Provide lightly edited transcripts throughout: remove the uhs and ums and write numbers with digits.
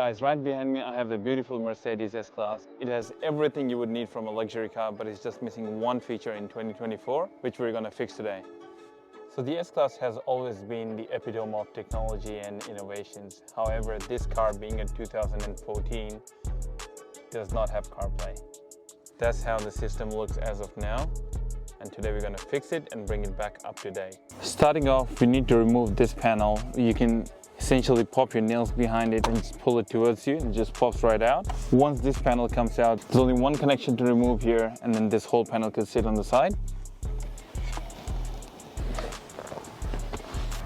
Guys, right behind me I have the beautiful Mercedes S-Class. It has everything you would need from a luxury car, but it's just missing one feature in 2024, which we're gonna fix today. So the S-Class has always been the epitome of technology and innovations. However, this car being a 2014 does not have CarPlay. That's how the system looks as of now. And today we're gonna fix it and bring it back up to date. Starting off, we need to remove this panel. You can essentially pop your nails behind it and just pull it towards you, and it just pops right out. Once this panel comes out, there's only one connection to remove here, and then this whole panel could sit on the side.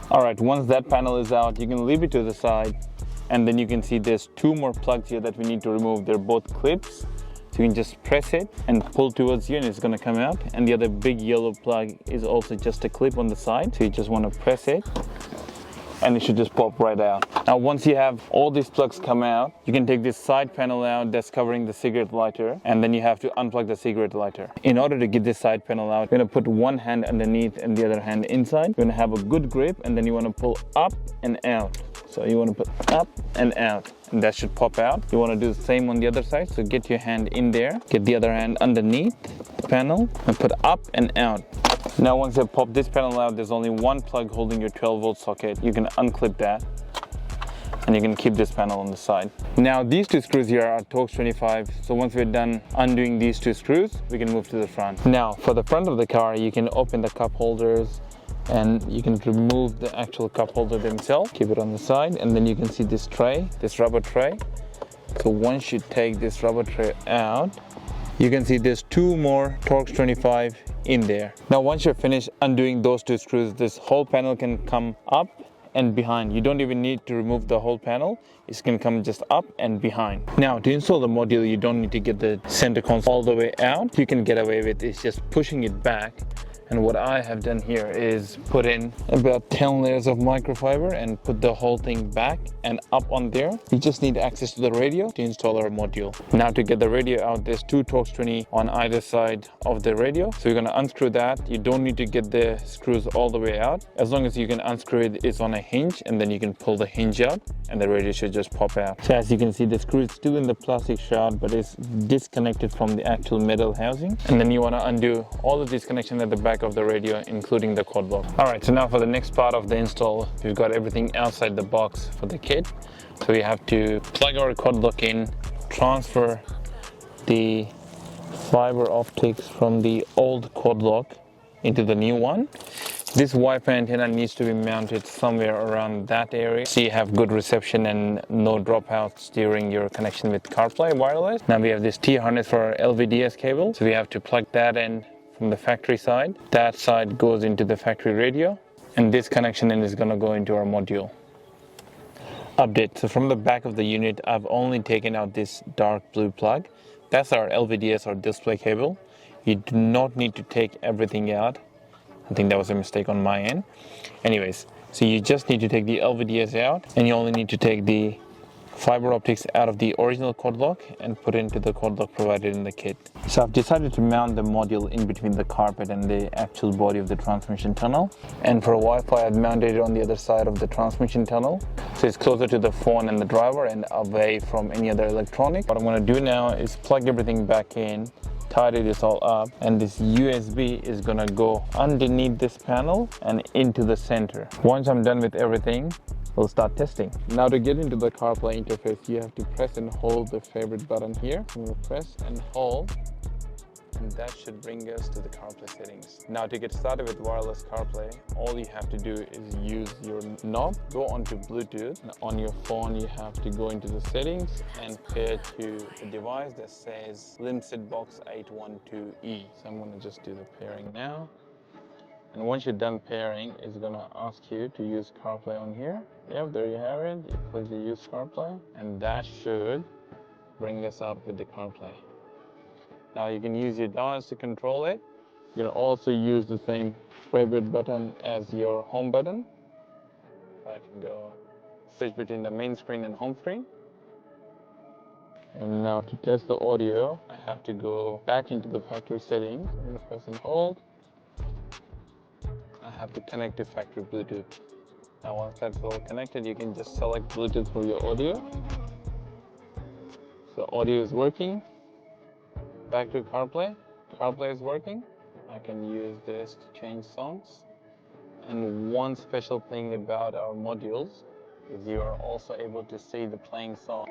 Alright, once that panel is out, you can leave it to the side, and then you can see there's two more plugs here that we need to remove. They're both clips. So you can just press it and pull towards you and it's gonna come out. And the other big yellow plug is also just a clip on the side. So you just wanna press it and it should just pop right out. Now once you have all these plugs come out, you can take this side panel out that's covering the cigarette lighter, and then you have to unplug the cigarette lighter. In order to get this side panel out, you're gonna put one hand underneath and the other hand inside. You're gonna have a good grip, and then you wanna pull up and out. So you wanna put up and out, and that should pop out. You wanna do the same on the other side, so get your hand in there, get the other hand underneath the panel, and put up and out. Now once you pop this panel out, there's only one plug holding your 12-volt socket. You can unclip that and you can keep this panel on the side. Now these two screws here are Torx 25, so once we're done undoing these two screws, we can move to the front. Now for the front of the car, you can open the cup holders and you can remove the actual cup holder themselves, keep it on the side, and then you can see this tray, this rubber tray. So once you take this rubber tray out, you can see there's two more Torx 25 in there. Now once you're finished undoing those two screws, this whole panel can come up and behind. You don't even need to remove the whole panel. It's gonna come just up and behind. Now to install the module, you don't need to get the center console all the way out. You can get away with it's just pushing it back. And what I have done here is put in about 10 layers of microfiber and put the whole thing back and up on there. You just need access to the radio to install our module. Now to get the radio out, there's two Torx 20 on either side of the radio. So you're gonna unscrew that. You don't need to get the screws all the way out. As long as you can unscrew it, it's on a hinge, and then you can pull the hinge out and the radio should just pop out. So as you can see, the screw is still in the plastic shroud, but it's disconnected from the actual metal housing. And then you wanna undo all of these connections at the back of the radio, including the quad block. Alright, so now for the next part of the install, we've got everything outside the box for the kit. So we have to plug our quad lock in, transfer the fiber optics from the old quad lock into the new one. This Wi-Fi antenna needs to be mounted somewhere around that area so you have good reception and no dropouts during your connection with CarPlay wireless. Now we have this T-harness for our LVDS cable, so we have to plug that in from the factory side. That side goes into the factory radio, and this connection is going to go into our module. Update, so from the back of the unit, I've only taken out this dark blue plug. That's our LVDS or display cable. You do not need to take everything out. I think that was a mistake on my end. Anyways, so you just need to take the LVDS out, and you only need to take the fiber optics out of the original quad lock and put into the quad lock provided in the kit. So I've decided to mount the module in between the carpet and the actual body of the transmission tunnel. And for Wi-Fi, I've mounted it on the other side of the transmission tunnel. So it's closer to the phone and the driver and away from any other electronic. What I'm going to do now is plug everything back in, tidy this all up, and this USB is going to go underneath this panel and into the center. Once I'm done with everything, we'll start testing. Now to get into the CarPlay interface, you have to press and hold the favorite button here. I'm going to press and hold, and that should bring us to the CarPlay settings. Now to get started with wireless CarPlay, all you have to do is use your knob, go onto Bluetooth, and on your phone you have to go into the settings and pair to the device that says Limsit Box 812E. So I'm going to just do the pairing now. And once you're done pairing, it's going to ask you to use CarPlay on here. Yep, there you have it. You click the use CarPlay, and that should bring us up with the CarPlay. Now you can use your dials to control it. You can also use the same favorite button as your home button. I can go switch between the main screen and home screen. And now to test the audio, I have to go back into the factory settings. I'm going to press and hold. I have to connect to factory Bluetooth. Now once that's all connected, you can just select Bluetooth for your audio. So audio is working. Back to CarPlay. CarPlay is working. I can use this to change songs. And one special thing about our modules is you are also able to see the playing song.